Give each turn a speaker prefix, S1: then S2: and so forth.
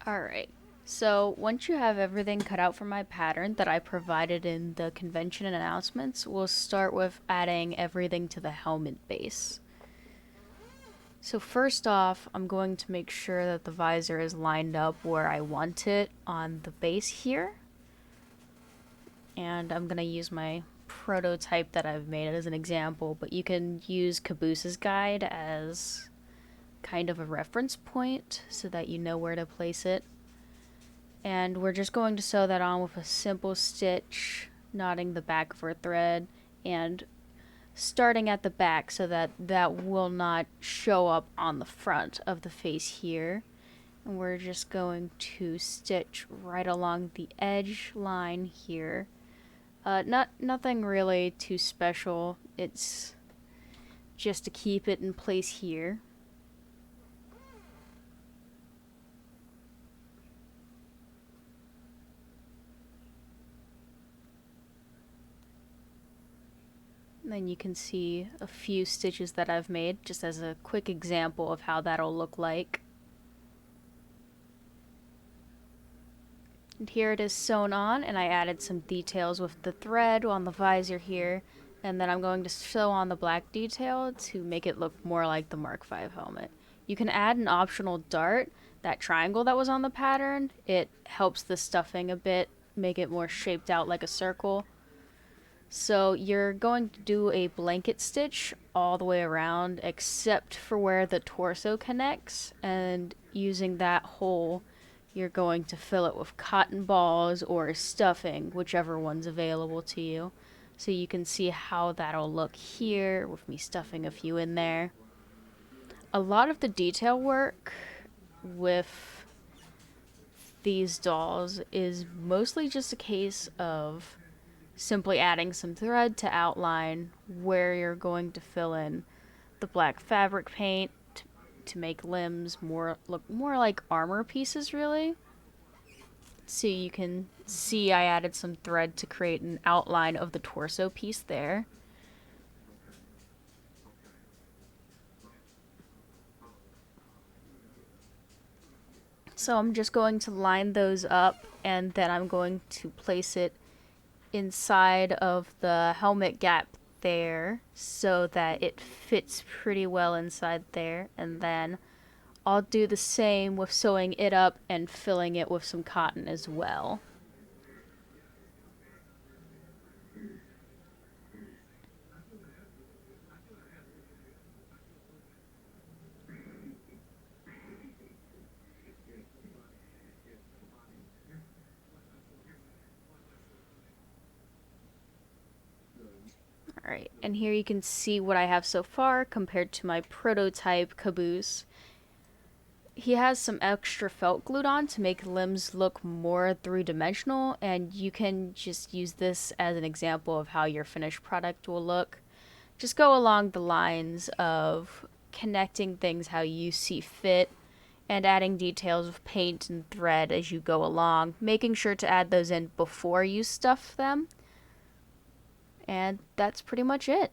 S1: Alright, so once you have everything cut out for my pattern that I provided in the convention announcements, we'll start with adding everything to the helmet base. So first off, I'm going to make sure that the visor is lined up where I want it on the base here. And I'm going to use my prototype that I've made as an example, but you can use Caboose's guide as kind of a reference point so that you know where to place it. And we're just going to sew that on with a simple stitch, knotting the back of our thread and starting at the back so that that will not show up on the front of the face here. And we're just going to stitch right along the edge line here. Nothing really too special. It's just to keep it in place here. And then you can see a few stitches that I've made just as a quick example of how that'll look like. And here it is sewn on, and I added some details with the thread on the visor here, and then I'm going to sew on the black detail to make it look more like the Mark V helmet. You can add an optional dart, that triangle that was on the pattern. It helps the stuffing a bit, make it more shaped out like a circle. So you're going to do a blanket stitch all the way around except for where the torso connects, and using that hole you're going to fill it with cotton balls or stuffing, whichever one's available to you. So you can see how that'll look here with me stuffing a few in there. A lot of the detail work with these dolls is mostly just a case of simply adding some thread to outline where you're going to fill in the black fabric paint to make limbs look more like armor pieces, really. So you can see I added some thread to create an outline of the torso piece there. So I'm just going to line those up, and then I'm going to place it inside of the helmet gap there so that it fits pretty well inside there, and then I'll do the same with sewing it up and filling it with some cotton as well. Alright, and here you can see what I have so far compared to my prototype Caboose. He has some extra felt glued on to make limbs look more three-dimensional, and you can just use this as an example of how your finished product will look. Just go along the lines of connecting things how you see fit and adding details of paint and thread as you go along, making sure to add those in before you stuff them. And that's pretty much it.